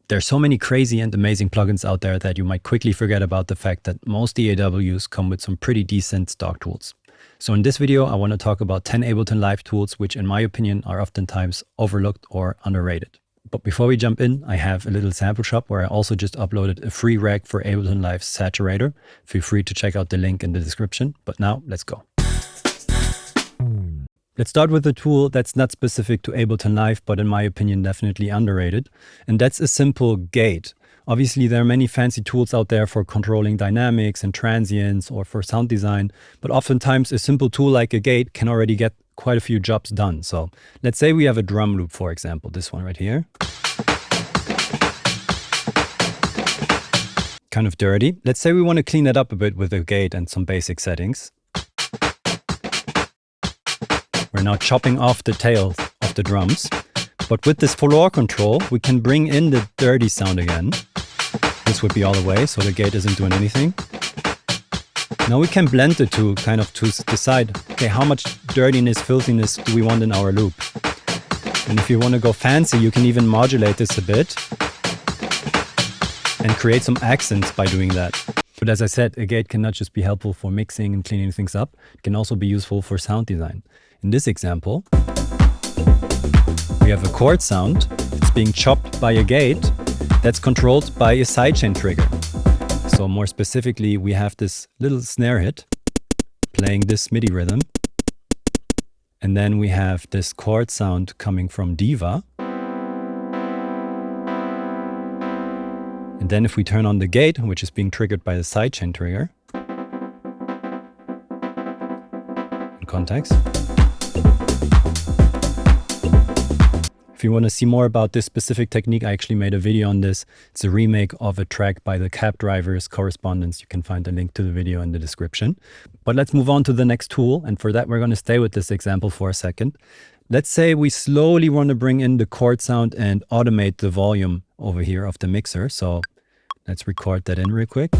There's so many crazy and amazing plugins out there that you might quickly forget about the fact that most DAWs come with some pretty decent stock tools. So in this video, I want to talk about 10 Ableton Live tools, which in my opinion are oftentimes overlooked or underrated. But before we jump in, I have a little sample shop where I also just uploaded a free rag for Ableton Live Saturator. Feel free to check out the link in the description. But now let's go. Let's start with a tool that's not specific to Ableton Live, but in my opinion, definitely underrated. And that's a simple gate. Obviously, there are many fancy tools out there for controlling dynamics and transients or for sound design, but oftentimes a simple tool like a gate can already get quite a few jobs done. So let's say we have a drum loop, for example, this one right here. Kind of dirty. Let's say we want to clean it up a bit with a gate and some basic settings. We're now chopping off the tails of the drums. But with this floor control, we can bring in the dirty sound again. This would be all the way, so the gate isn't doing anything. Now we can blend the two, kind of to decide, okay, how much dirtiness, filthiness do we want in our loop? And if you want to go fancy, you can even modulate this a bit and create some accents by doing that. But as I said, a gate cannot just be helpful for mixing and cleaning things up. It can also be useful for sound design. In this example, we have a chord sound. It's being chopped by a gate that's controlled by a sidechain trigger. So more specifically, we have this little snare hit playing this MIDI rhythm. And then we have this chord sound coming from Diva. And then if we turn on the gate, which is being triggered by the sidechain trigger, in context. If you want to see more about this specific technique, I actually made a video on this. It's a remake of a track by the Cab Drivers Correspondence. You can find a link to the video in the description. But let's move on to the next tool. And for that, we're going to stay with this example for a second. Let's say we slowly want to bring in the chord sound and automate the volume over here of the mixer. So let's record that in real quick.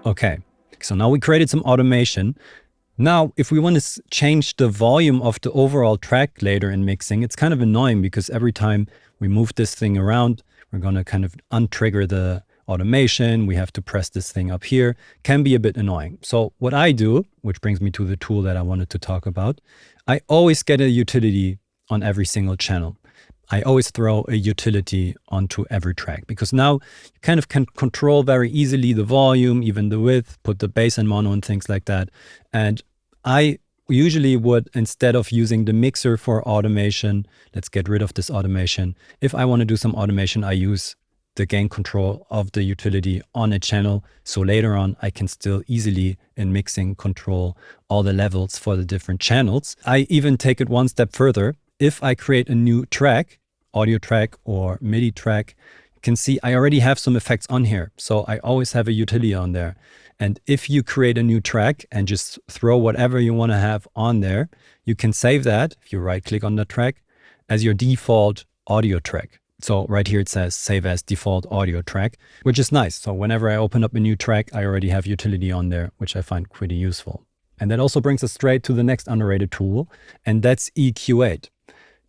Okay. So now we created some automation. Now, if we want to change the volume of the overall track later in mixing, it's kind of annoying because every time we move this thing around, we're going to kind of untrigger the automation. We have to press this thing up here. Can be a bit annoying. So what I do, which brings me to the tool that I wanted to talk about, I always get a utility on every single channel. I always throw a utility onto every track because now you kind of can control very easily the volume, even the width, put the bass and mono and things like that. And I usually would, instead of using the mixer for automation, let's get rid of this automation. If I want to do some automation, I use the gain control of the utility on a channel. So later on, I can still easily in mixing control all the levels for the different channels. I even take it one step further. If I create a new track, audio track or MIDI track, you can see I already have some effects on here. So I always have a utility on there. And if you create a new track and just throw whatever you want to have on there, you can save that, if you right click on the track, as your default audio track. So right here it says save as default audio track, which is nice. So whenever I open up a new track, I already have utility on there, which I find pretty useful. And that also brings us straight to the next underrated tool, and that's EQ8.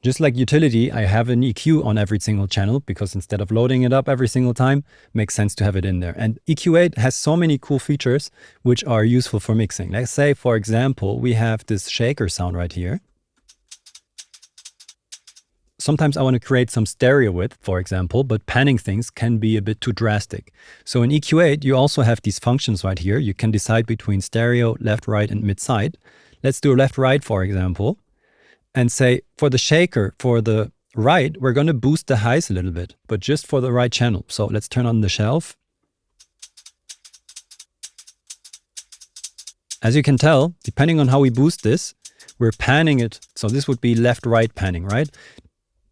Just like utility, I have an EQ on every single channel because instead of loading it up every single time, it makes sense to have it in there. And EQ8 has so many cool features which are useful for mixing. Let's say, for example, we have this shaker sound right here. Sometimes I want to create some stereo width, for example, but panning things can be a bit too drastic. So in EQ8, you also have these functions right here. You can decide between stereo, left, right, and mid-side. Let's do left, right, for example. And say for the shaker, for the right, we're going to boost the highs a little bit, but just for the right channel. So let's turn on the shelf. As you can tell, depending on how we boost this, we're panning it. So this would be left-right panning, right?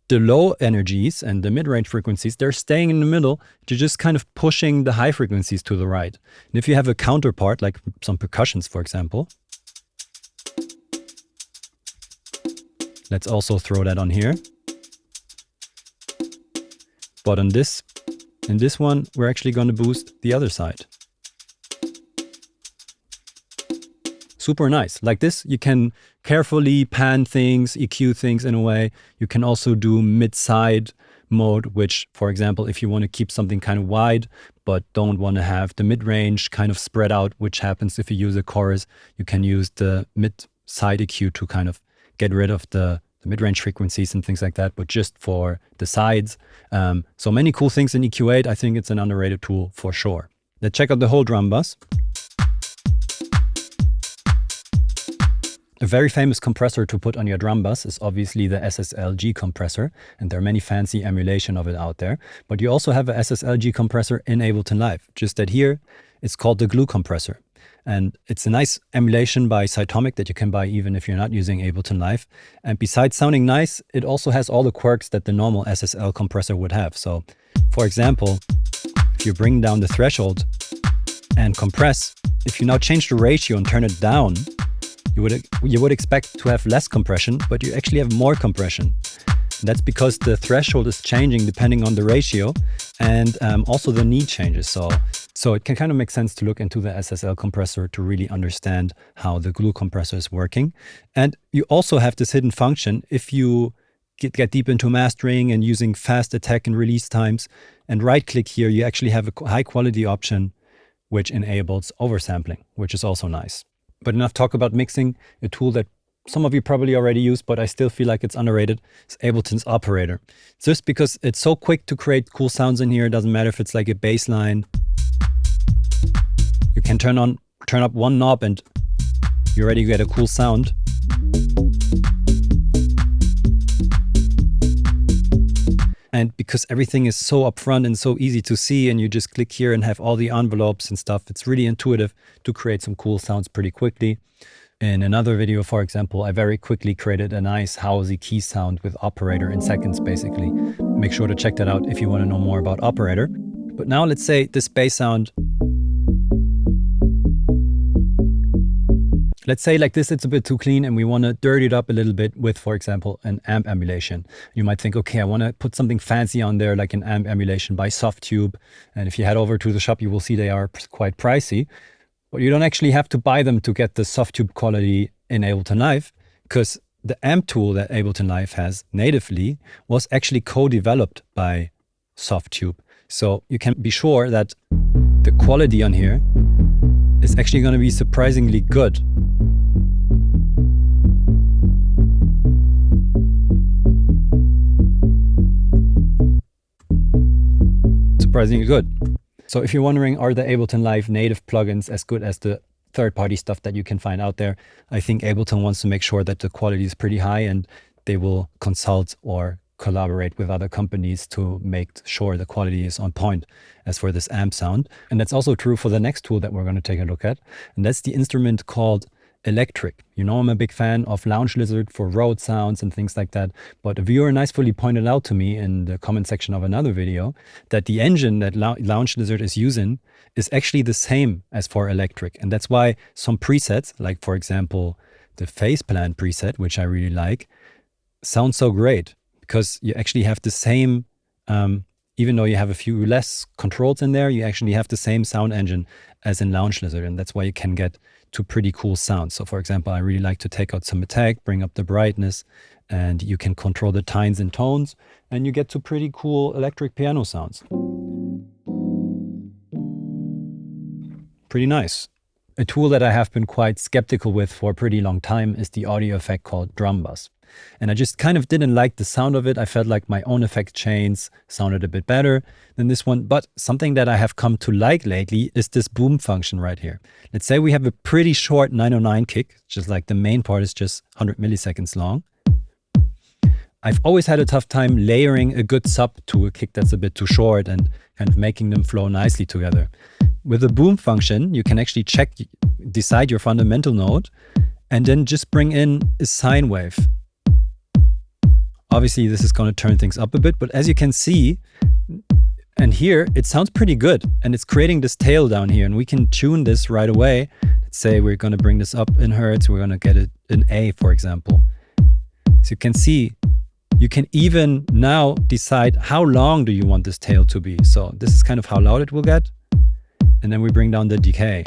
The low energies and the mid-range frequencies, they're staying in the middle. You're just kind of pushing the high frequencies to the right. And if you have a counterpart, like some percussions, for example, let's also throw that on here. But on this, in this one, we're actually going to boost the other side. super nice. Like this, you can carefully pan things, EQ things in a way. You can also do mid-side mode, which, for example, if you want to keep something kind of wide, but don't want to have the mid-range kind of spread out, which happens if you use a chorus, you can use the mid-side EQ to kind of get rid of the mid-range frequencies and things like that, but just for the sides. So many cool things in EQ8. I think it's an underrated tool for sure. Let's check out the whole drum bus. A very famous compressor to put on your drum bus is obviously the SSL G compressor, and there are many fancy emulation of it out there. But you also have a SSL G compressor in Ableton Live, just that here it's called the Glue Compressor. And it's a nice emulation by Cytomic that you can buy even if you're not using Ableton Live. And besides sounding nice, it also has all the quirks that the normal SSL compressor would have. So, for example, if you bring down the threshold and compress, if you now change the ratio and turn it down, you would expect to have less compression, but you actually have more compression. And that's because the threshold is changing depending on the ratio, and also the need changes. So it can kind of make sense to look into the SSL compressor to really understand how the Glue compressor is working. And you also have this hidden function if you get deep into mastering and using fast attack and release times, and right-click here, you actually have a high-quality option which enables oversampling, which is also nice. But enough talk about mixing. A tool that some of you probably already use, but I still feel like it's underrated, is Ableton's Operator. Just because it's so quick to create cool sounds in here. It doesn't matter if it's like a bass line. You can turn up one knob and you already get a cool sound. And because everything is so upfront and so easy to see, and you just click here and have all the envelopes and stuff, it's really intuitive to create some cool sounds pretty quickly. In another video, for example, I very quickly created a nice housey key sound with Operator in seconds, basically. Make sure to check that out if you want to know more about Operator. But now let's say this bass sound, let's say like this, it's a bit too clean and we want to dirty it up a little bit with, for example, an amp emulation. You might think, okay, I want to put something fancy on there, like an amp emulation by Softube. And if you head over to the shop, you will see they are quite pricey. But you don't actually have to buy them to get the Softube quality in Ableton Live, because the amp tool that Ableton Live has natively was actually co-developed by Softube. So you can be sure that the quality on here is actually going to be surprisingly good. Surprisingly good. So if you're wondering, are the Ableton Live native plugins as good as the third-party stuff that you can find out there, I think Ableton wants to make sure that the quality is pretty high, and they will consult or collaborate with other companies to make sure the quality is on point as for this amp sound. And that's also true for the next tool that we're going to take a look at. And that's the instrument called Electric. You know, I'm a big fan of Lounge Lizard for Rhodes Sounds and things like that. But a viewer nicely pointed out to me in the comment section of another video that the engine that Lounge Lizard is using is actually the same as for Electric. And that's why some presets, like for example, the phase plan preset, which I really like, sound so great, because you actually have the same, even though you have a few less controls in there, you actually have the same sound engine as in Lounge Lizard. And that's why you can get to pretty cool sounds. So for example, I really like to take out some attack, bring up the brightness, and you can control the tines and tones, and you get to pretty cool electric piano sounds. Pretty nice. A tool that I have been quite skeptical with for a pretty long time is the audio effect called Drum Bus. And I just kind of didn't like the sound of it. I felt like my own effect chains sounded a bit better than this one. But something that I have come to like lately is this boom function right here. Let's say we have a pretty short 909 kick, just like the main part is just 100 milliseconds long. I've always had a tough time layering a good sub to a kick that's a bit too short and kind of making them flow nicely together. With the boom function, you can actually decide your fundamental note, and then just bring in a sine wave. Obviously, this is going to turn things up a bit, but as you can see, and here, it sounds pretty good. And it's creating this tail down here, and we can tune this right away. Let's say we're going to bring this up in hertz. We're going to get it in A, for example. So you can see, you can even now decide how long do you want this tail to be. So this is kind of how loud it will get. And then we bring down the decay.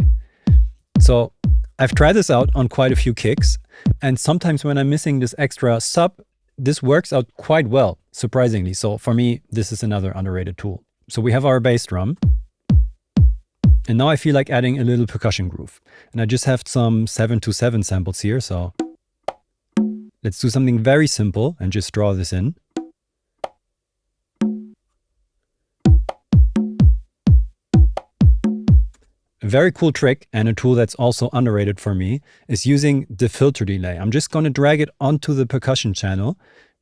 So I've tried this out on quite a few kicks, and sometimes when I'm missing this extra sub, this works out quite well, surprisingly. So for me, this is another underrated tool. So we have our bass drum. And now I feel like adding a little percussion groove. And I just have some 7/7 samples here. So let's do something very simple and just draw this in. A very cool trick, and a tool that's also underrated for me, is using the filter delay. I'm just going to drag it onto the percussion channel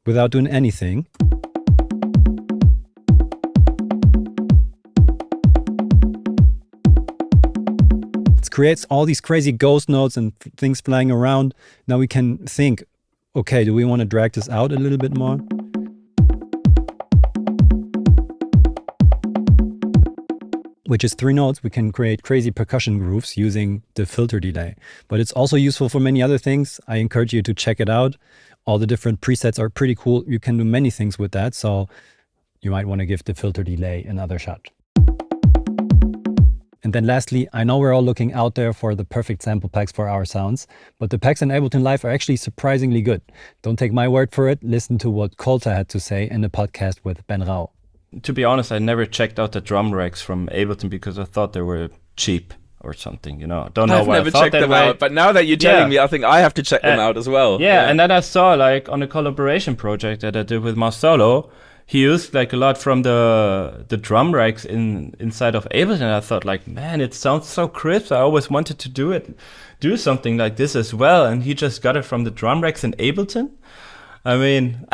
without doing anything. It creates all these crazy ghost notes and things flying around. Now we can think, okay, do we want to drag this out a little bit more? With just 3 notes, we can create crazy percussion grooves using the filter delay. But it's also useful for many other things. I encourage you to check it out. All the different presets are pretty cool. You can do many things with that. So you might want to give the filter delay another shot. And then lastly, I know we're all looking out there for the perfect sample packs for our sounds, but the packs in Ableton Live are actually surprisingly good. Don't take my word for it. Listen to what Coulter had to say in the podcast with Ben Rao. To be honest, I never checked out the drum racks from Ableton because I thought they were cheap or something, you know. Don't know I've why never I thought checked that them way. out, but now that you're telling me, I think I have to check them out as well. Yeah, and then I saw like on a collaboration project that I did with Marcelo, he used like a lot from the drum racks inside of Ableton. And I thought like, man, it sounds so crisp. I always wanted to do something like this as well. And he just got it from the drum racks in Ableton. I mean...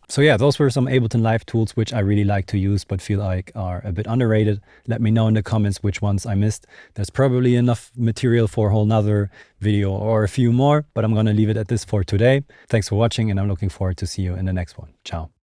So yeah, those were some Ableton Live tools which I really like to use but feel like are a bit underrated. Let me know in the comments which ones I missed. There's probably enough material for a whole nother video or a few more, but I'm going to leave it at this for today. Thanks for watching, and I'm looking forward to see you in the next one. Ciao.